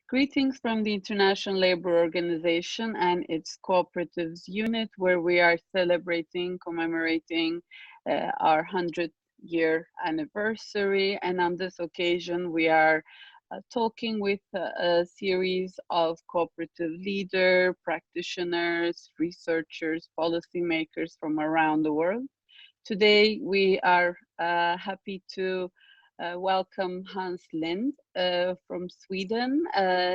Greetings from the International Labour Organization and its Cooperatives unit, where we are commemorating our 100th-year anniversary. And on this occasion, we are talking with a series of cooperative leaders, practitioners, researchers, policymakers from around the world. Today, we are happy to welcome Hans Lind from Sweden.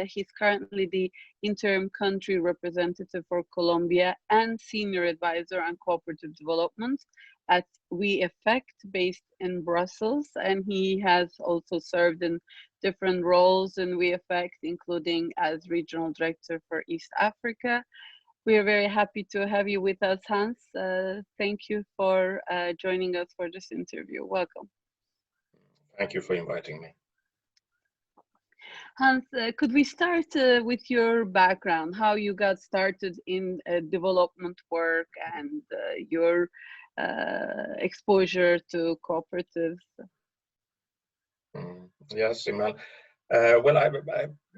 He's currently the interim country representative for Colombia and senior advisor on cooperative development at We Effect, based in Brussels. And he has also served in different roles in We Effect, including as regional director for East Africa. We are very happy to have you with us, Hans. Thank you for joining us for this interview. Welcome. Thank you for inviting me. Hans, could we start with your background, how you got started in development work and your exposure to cooperatives? Yes, Imran. Well, I have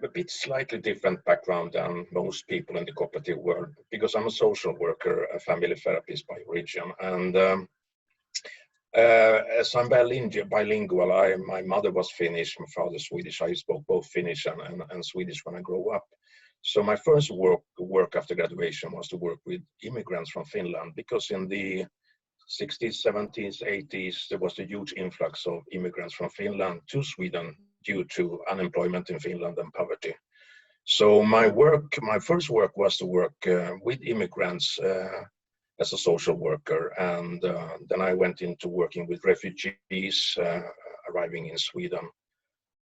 a bit slightly different background than most people in the cooperative world, because I'm a social worker, a family therapist by origin, and as I'm bilingual, my mother was Finnish, my father Swedish. I spoke both Finnish and Swedish when I grew up. So my first work after graduation was to work with immigrants from Finland, because in the 60s, 70s, 80s, there was a huge influx of immigrants from Finland to Sweden due to unemployment in Finland and poverty. So my first work was to work with immigrants as a social worker, and then I went into working with refugees arriving in Sweden.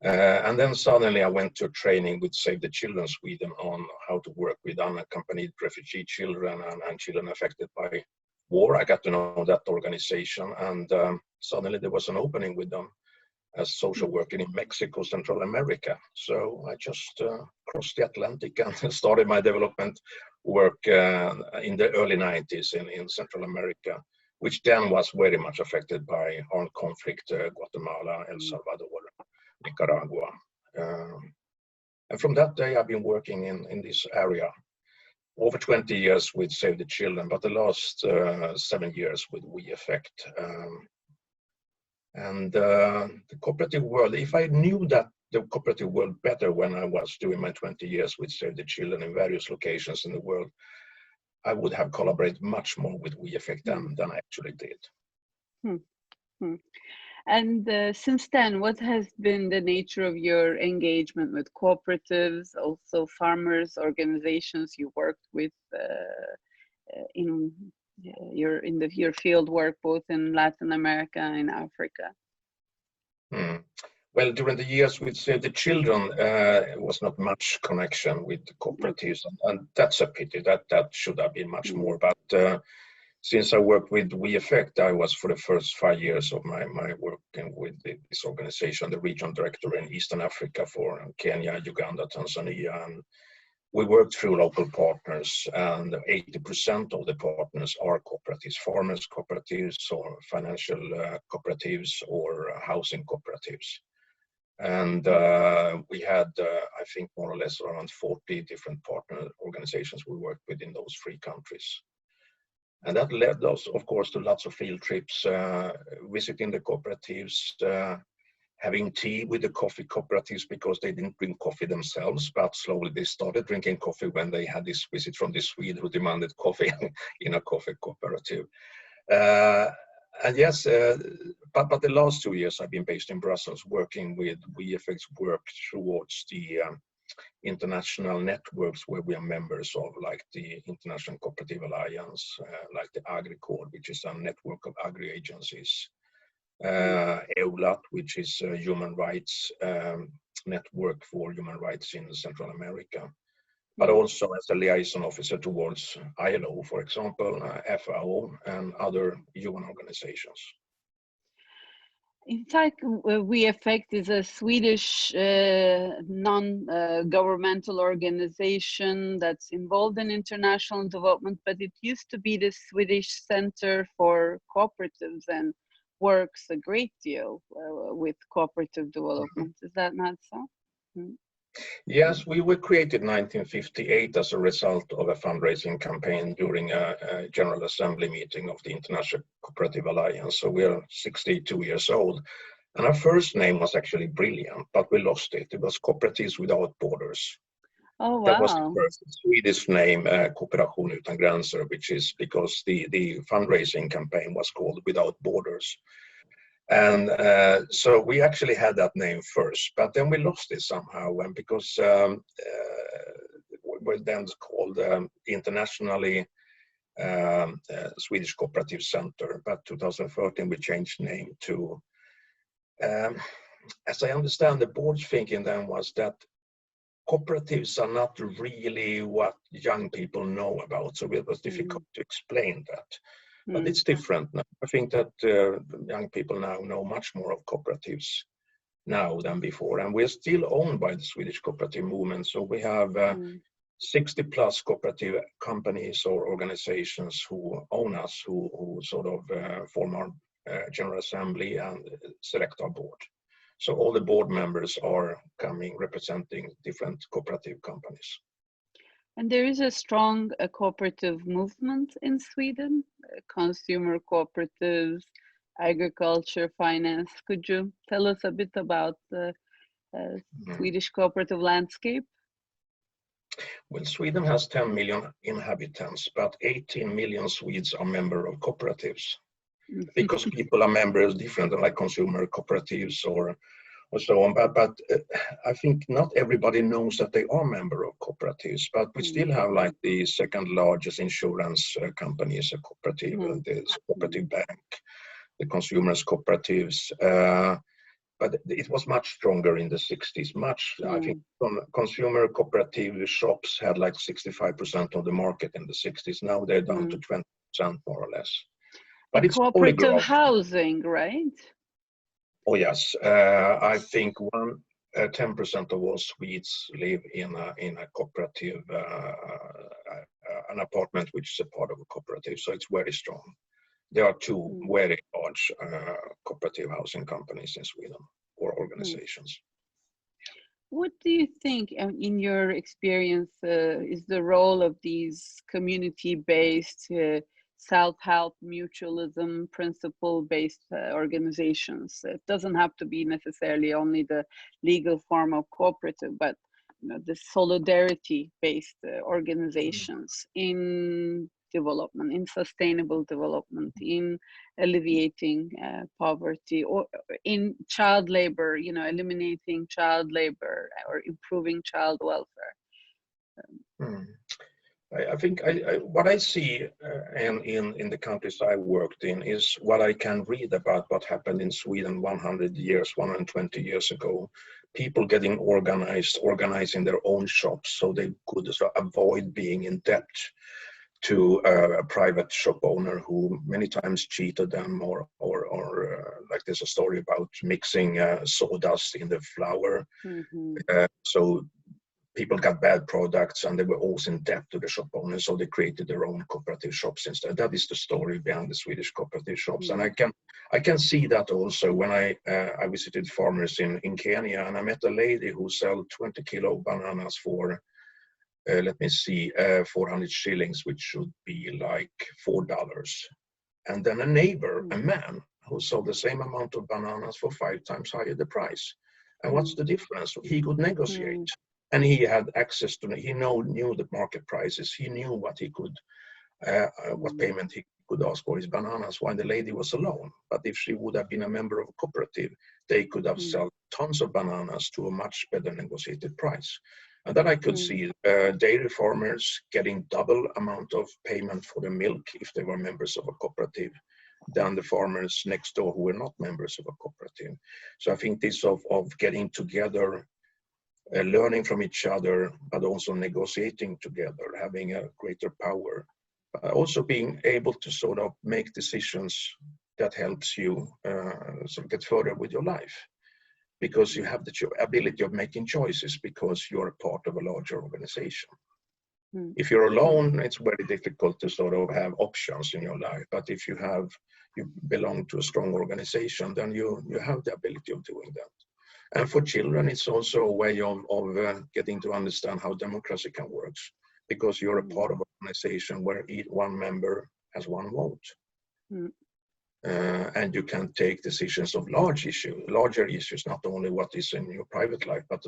And then suddenly I went to training with Save the Children Sweden on how to work with unaccompanied refugee children and children affected by war. I got to know that organization, and suddenly there was an opening with them as social worker in Mexico, Central America. So I just crossed the Atlantic and started my development work in the early 90s in Central America, which then was very much affected by armed conflict, Guatemala, El Salvador, Nicaragua. And from that day, I've been working in this area. Over 20 years with Save the Children, but the last 7 years with We Effect. And the cooperative world, if I knew that the cooperative world better when I was doing my 20 years with Save the Children in various locations in the world, I would have collaborated much more with We Effect than I actually did. And since then, what has been the nature of your engagement with cooperatives, also farmers, organizations you worked with in your field work, both in Latin America and Africa? Well, during the years with Save the Children, it was not much connection with cooperatives, and that's a pity. That should have been much more. But since I worked with We Effect, I was, for the first 5 years of my working with this organization, the regional director in Eastern Africa for Kenya, Uganda, Tanzania, and we worked through local partners, and 80% of the partners are cooperatives, farmers cooperatives, or financial cooperatives, or housing cooperatives. And we had, I think, more or less around 40 different partner organizations we worked with in those 3 countries. And that led us, of course, to lots of field trips, visiting the cooperatives, having tea with the coffee cooperatives, because they didn't drink coffee themselves, but slowly they started drinking coffee when they had this visit from the Swede who demanded coffee in a coffee cooperative. And yes, but the last 2 years I've been based in Brussels, working with We Effect's work towards the international networks where we are members of, like the International Cooperative Alliance, like the AgriCord, which is a network of agri-agencies, EULAT, which is a human rights network for human rights in Central America, but also as a liaison officer towards ILO, for example, FAO, and other UN organizations. In fact, We Effect is a Swedish non-governmental organization that's involved in international development, but it used to be the Swedish Center for Cooperatives and works a great deal with cooperative development. Is that not so? Mm. Yes, we were created 1958 as a result of a fundraising campaign during a General Assembly meeting of the International Cooperative Alliance. So we are 62 years old. And our first name was actually brilliant, but we lost it. It was Cooperatives Without Borders. Oh, That was the wow. first Swedish name, Cooperation Utan Gränser, which is because the fundraising campaign was called Without Borders. And so we actually had that name first, but then we lost it somehow, and because we're then called internationally Swedish Cooperative Center, but 2013 we changed name to, as I understand, the board's thinking then was that cooperatives are not really what young people know about, so it was difficult to explain that. But it's different now. I think that young people now know much more of cooperatives now than before, and we're still owned by the Swedish cooperative movement. So we have 60 plus cooperative companies or organizations who own us, who sort of form our General Assembly and select our board. So all the board members are coming representing different cooperative companies. And there is a strong cooperative movement in Sweden, consumer cooperatives, agriculture, finance. Could you tell us a bit about the Swedish cooperative landscape? Well, Sweden has 10 million inhabitants, but 18 million Swedes are members of cooperatives. Because people are members different, like consumer cooperatives or so on. But I think not everybody knows that they are member of cooperatives, but we still have like the second largest insurance company is a cooperative, the cooperative bank, the consumers cooperatives. But it was much stronger in the 60s. I think consumer cooperative shops had like 65% of the market in the 60s. Now they're down to 20% more or less. But it's cooperative housing, right? Oh yes, I think 10% of all Swedes live in a cooperative, an apartment which is a part of a cooperative. So it's very strong. There are two very large cooperative housing companies in Sweden, or organizations. What do you think, in your experience, is the role of these community-based, self-help, mutualism, principle-based organizations? It doesn't have to be necessarily only the legal form of cooperative, but the solidarity-based organizations in development, in sustainable development, in alleviating poverty, or in child labor, eliminating child labor or improving child welfare. I think what I see in the countries I worked in is what I can read about what happened in Sweden 120 years ago. People getting organizing their own shops so they could avoid being in debt to a private shop owner who many times cheated them, or like there's a story about mixing sawdust in the flour. So people got bad products and they were always in debt to the shop owners, so they created their own cooperative shops instead. That is the story behind the Swedish cooperative shops. And I can see that also when I visited farmers in Kenya, and I met a lady who sold 20 kilo bananas for 400 shillings, which should be like $4. And then a neighbor, a man, who sold the same amount of bananas for 5 times higher the price. And what's the difference? He could negotiate, and he had access to, he knew the market prices. He knew what he could, what payment he could ask for his bananas, while the lady was alone. But if she would have been a member of a cooperative, they could have sold tons of bananas to a much better negotiated price. And then I could see dairy farmers getting double amount of payment for the milk if they were members of a cooperative than the farmers next door who were not members of a cooperative. So I think this of getting together, learning from each other, but also negotiating together, having a greater power, also being able to sort of make decisions that helps you sort of get further with your life. Because you have the ability of making choices because you're a part of a larger organization. If you're alone, it's very difficult to sort of have options in your life. But if you belong to a strong organization, then you have the ability of doing that. And for children, it's also a way of getting to understand how democracy can work, because you're a part of an organization where one member has one vote. Mm. And you can take decisions of larger issues, not only what is in your private life, but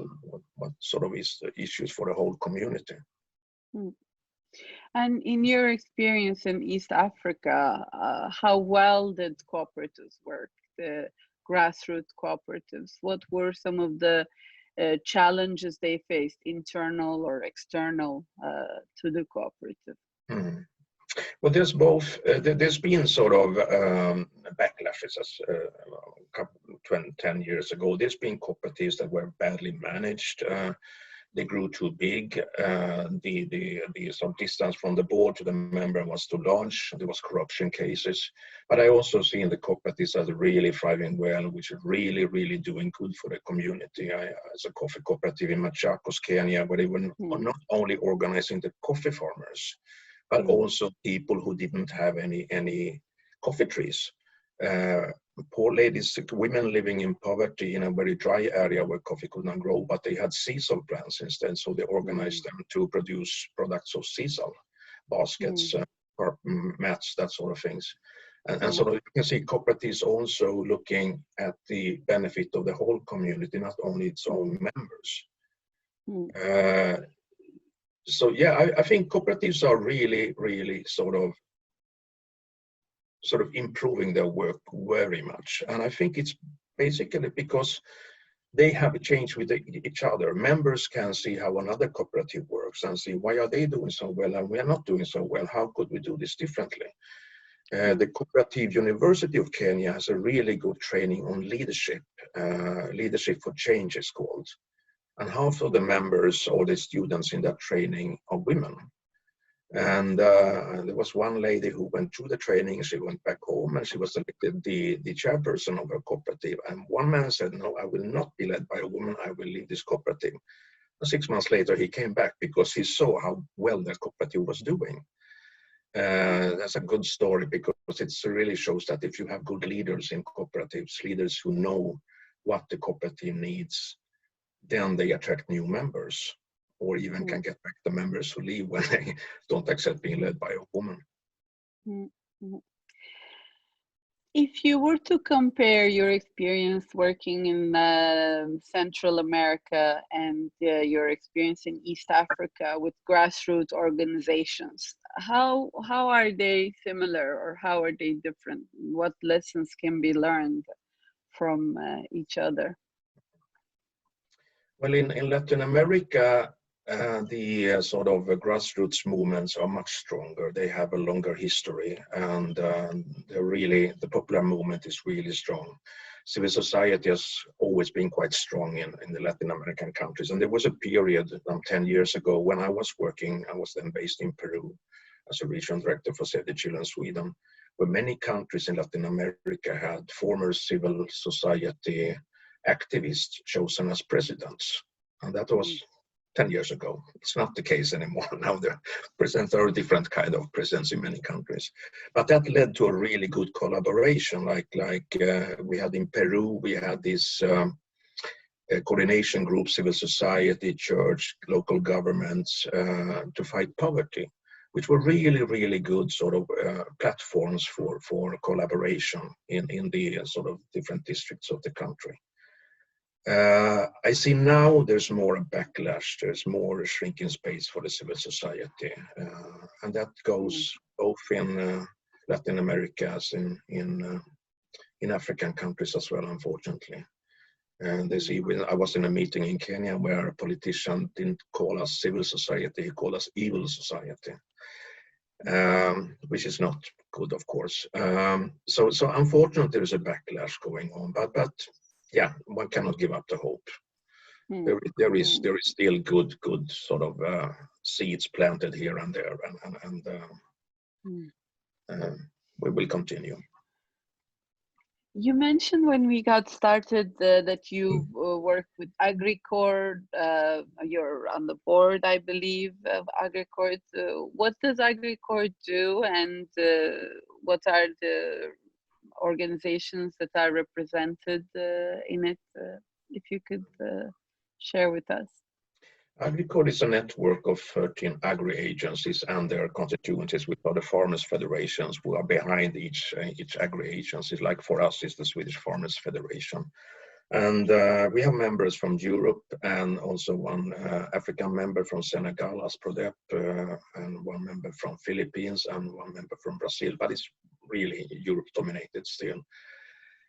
what sort of is the issues for the whole community. Mm. And in your experience in East Africa, how well did cooperatives work, the grassroots cooperatives? What were some of the challenges they faced, internal or external, to the cooperative? Hmm. Well, there's both. There's been sort of backlashes as 10 years ago. There's been cooperatives that were badly managed. They grew too big. The some distance from the board to the member was too large. There was corruption cases. But I also see in the cooperatives as really thriving well, which is really doing good for the community. As a coffee cooperative in Machakos, Kenya, where they were not only organizing the coffee farmers, but also people who didn't have any coffee trees. Poor ladies, women living in poverty in a very dry area where coffee could not grow, but they had sisal plants instead, so they organized them to produce products of sisal, baskets, or mats, that sort of things. And so you can see cooperatives also looking at the benefit of the whole community, not only its own members. So yeah, I think cooperatives are really sort of improving their work very much. And I think it's basically because they have a change with each other. Members can see how another cooperative works and see why are they doing so well and we are not doing so well. How could we do this differently? The Cooperative University of Kenya has a really good training on leadership. Leadership for Change is called. And half of the members or the students in that training are women. And there was one lady who went through the training. She went back home and she was elected the chairperson of her cooperative. And one man said, "No, I will not be led by a woman. I will lead this cooperative." And 6 months later, he came back because he saw how well the cooperative was doing. That's a good story because it really shows that if you have good leaders in cooperatives, leaders who know what the cooperative needs, then they attract new members, or even can get back the members who leave when they don't accept being led by a woman. If you were to compare your experience working in Central America and your experience in East Africa with grassroots organizations, how are they similar or how are they different? What lessons can be learned from each other? Well, in Latin America, the sort of grassroots movements are much stronger. They have a longer history, and the popular movement is really strong. Civil society has always been quite strong in the Latin American countries. And there was a period 10 years ago when I was working, I was then based in Peru as a regional director for Save the Children Sweden, where many countries in Latin America had former civil society activists chosen as presidents. And that was 10 years ago. It's not the case anymore. Now the presidents are a different kind of presidents in many countries. But that led to a really good collaboration. Like we had in Peru, we had this coordination group, civil society, church, local governments to fight poverty, which were really good sort of platforms for collaboration in the sort of different districts of the country. I see now there's more backlash, there's more shrinking space for the civil society, and that goes both in Latin America as in African countries as well, unfortunately. And they see, I was in a meeting in Kenya where a politician didn't call us civil society, he called us evil society, which is not good, of course. So unfortunately, there is a backlash going on, but yeah, one cannot give up the hope. There is still good sort of seeds planted here and there, and we will continue. You mentioned when we got started that you work with AgriCord. You're on the board, I believe, of AgriCord. What does AgriCord do, and what are the organizations that are represented in it? if you could share with us. AgriCoop is a network of 13 agri-agencies and their constituencies, which are the farmers' federations who are behind each agri-agency. Like for us, it's the Swedish Farmers Federation. And we have members from Europe and also one African member from Senegal, as Prodep, and one member from Philippines and one member from Brazil, but it's really Europe dominated still.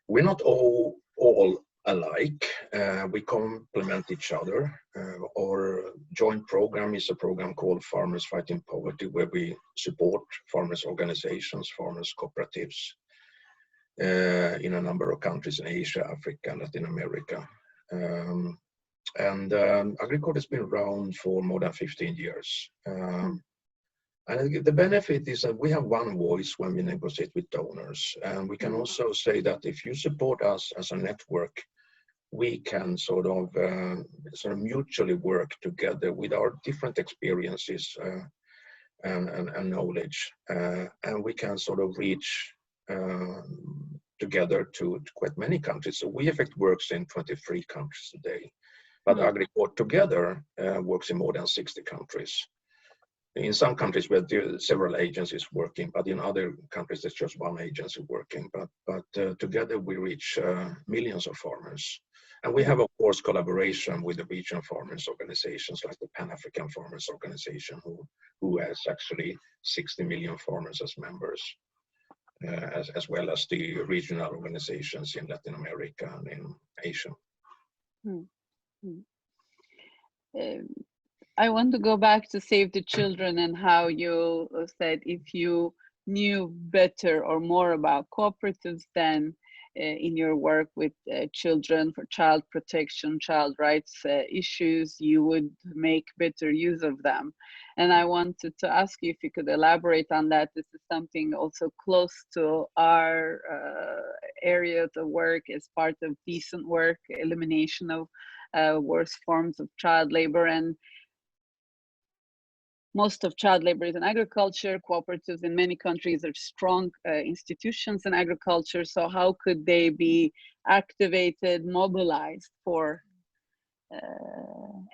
We're not all alike. We complement each other. Our joint program is a program called Farmers Fighting Poverty, where we support farmers organizations, farmers cooperatives in a number of countries in Asia, Africa, and Latin America. AgriCoop has been around for more than 15 years. And the benefit is that we have one voice when we negotiate with donors. And we can also say that if you support us as a network, we can sort of mutually work together with our different experiences and knowledge. And we can sort of reach together to quite many countries. So WeAffect works in 23 countries today, but AgriCoop together works in more than 60 countries. In some countries, we have several agencies working, but in other countries, there's just one agency working. But together, we reach millions of farmers. And we have, of course, collaboration with the regional farmers organizations like the Pan-African Farmers Organization, who has actually 60 million farmers as members, as well as the regional organizations in Latin America and in Asia. I want to go back to Save the Children and how you said if you knew better or more about cooperatives than in your work with children for child protection, child rights issues, you would make better use of them. And I wanted to ask you if you could elaborate on that. This is something also close to our area of work as part of decent work, elimination of worst forms of child labor. And most of child labor is in agriculture. Cooperatives in many countries are strong institutions in agriculture. So how could they be activated, mobilized for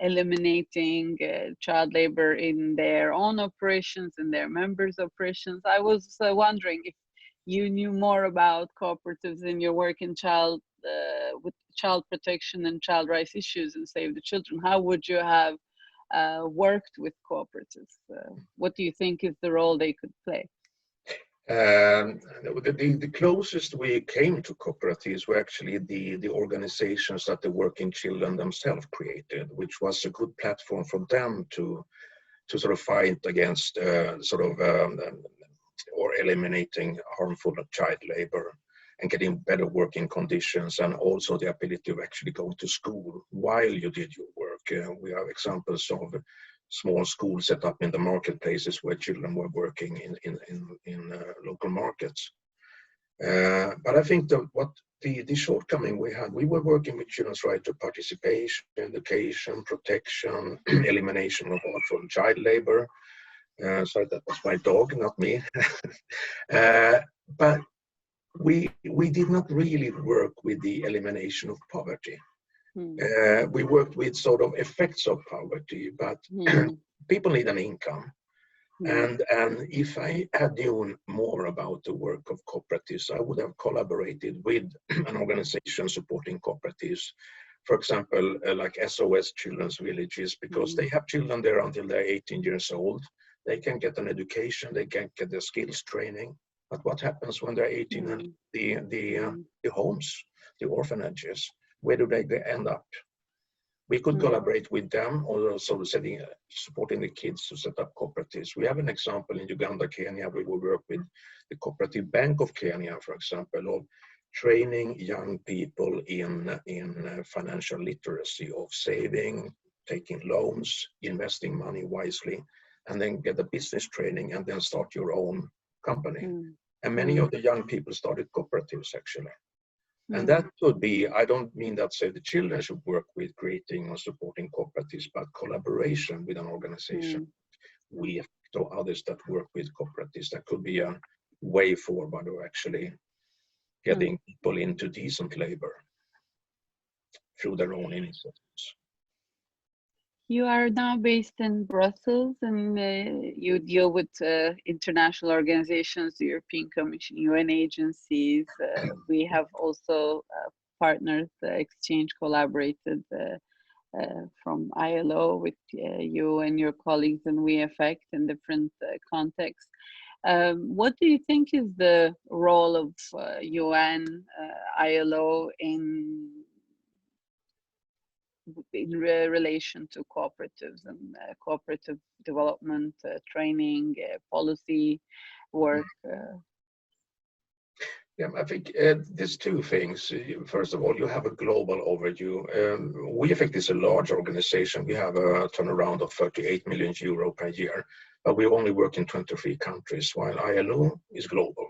eliminating child labor in their own operations, in their members' operations? I was wondering if you knew more about cooperatives in your work in with child protection and child rights issues and Save the Children. How would you have worked with cooperatives? What do you think is the role they could play? The closest we came to cooperatives were actually the organizations that the working children themselves created, which was a good platform for them to sort of fight against or eliminating harmful child labor and getting better working conditions, and also the ability of actually going to school while you did your work. We have examples of small schools set up in the marketplaces where children were working in local markets. But I think the shortcoming we were working with children's right to participation, education, protection, elimination of harmful child labor. Sorry, that was my dog, not me. But we did not really work with the elimination of poverty. We worked with sort of effects of poverty, but people need an income. And if I had known more about the work of cooperatives, I would have collaborated with an organization supporting cooperatives. For example, like SOS Children's Villages, because they have children there until they're 18 years old. They can get an education, they can get their skills training. But what happens when they're 18 and the homes, the orphanages, where do they end up? We could collaborate with them, also supporting the kids to set up cooperatives. We have an example in Uganda, Kenya, where we work with the Cooperative Bank of Kenya, for example, of training young people in financial literacy, of saving, taking loans, investing money wisely, and then get a business training and then start your own company. And many of the young people started cooperatives, actually. And that could be, I don't mean that Save the Children should work with creating or supporting cooperatives, but collaboration with an organization. We or others that work with cooperatives, that could be a way forward of actually getting people into decent labor. through their own initiatives. You are now based in Brussels, and you deal with international organizations, the European Commission, UN agencies. We have also partners, exchange collaborated from ILO with you and your colleagues in We Affect in different contexts. What do you think is the role of UN, ILO in relation to cooperatives and cooperative development, training, policy work? Yeah, I think there's two things. First of all, you have a global overview. We Affect is a large organization. We have a turnaround of 38 million euro per year, but we only work in 23 countries, while ILO is global.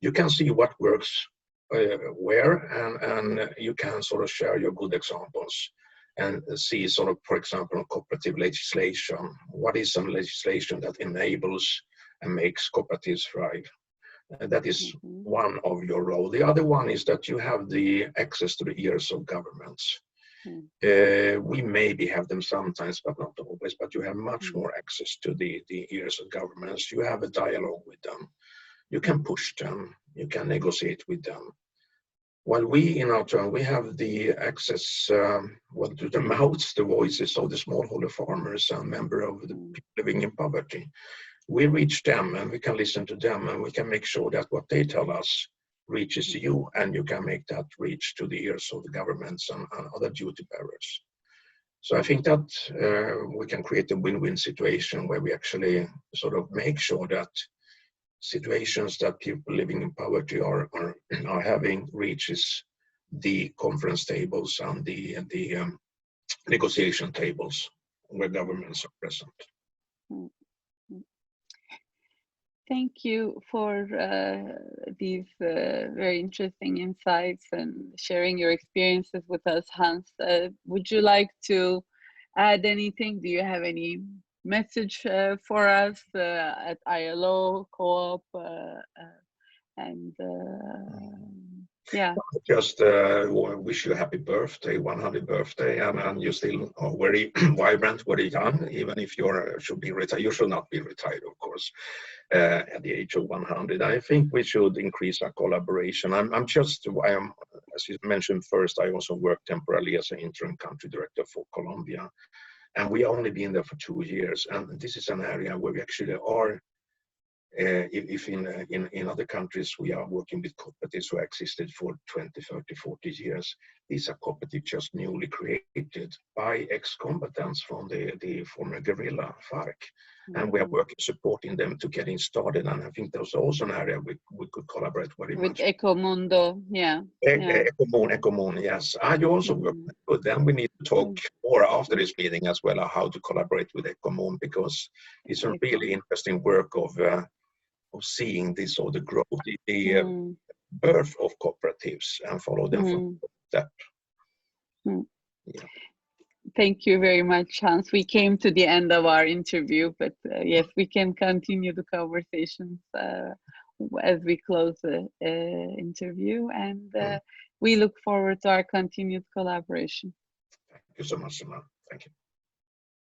You can see what works where, and you can sort of share your good examples and see sort of, for example, cooperative legislation. What is some legislation that enables and makes cooperatives thrive? That is one of your role. The other one is that you have the access to the ears of governments. We maybe have them sometimes, but not always, but you have much more access to the ears of governments. You have a dialogue with them. You can push them. You can negotiate with them. While we, in our turn, we have the access to the mouths, the voices of the smallholder farmers and members of the people living in poverty. We reach them and we can listen to them, and we can make sure that what they tell us reaches you, and you can make that reach to the ears of the governments and other duty bearers. So I think that we can create a win-win situation where we actually sort of make sure that situations that people living in poverty are having reaches the conference tables and the negotiation tables where governments are present. Thank you for these very interesting insights and sharing your experiences with us, Hans. Would you like to add anything? Do you have any message for us at ILO COOP? Yeah. Just wish you a happy birthday, 100th birthday, and you still are very vibrant, very young, even if you should be retired. You should not be retired, of course, at the age of 100. I think we should increase our collaboration. I am, as you mentioned first, I also worked temporarily as an interim country director for Colombia, and we only been there for 2 years. And this is an area where we actually are. If in other countries we are working with cooperatives who existed for 20, 30, 40 years, these are cooperatives just newly created by ex-combatants from the former guerrilla FARC. And we are working, supporting them to getting started. And I think there's also an area we could collaborate very much. With Ecomundo, yeah. Ecomun, yes. You also work with them. We need to talk more after this meeting as well, how to collaborate with Ecomun, because it's a really interesting work of seeing this or the growth, the birth of cooperatives, and follow them from that. Yeah. Thank you very much, Hans. We came to the end of our interview, but yes, we can continue the conversations as we close the interview, and we look forward to our continued collaboration. Thank you so much, Simon. Thank you.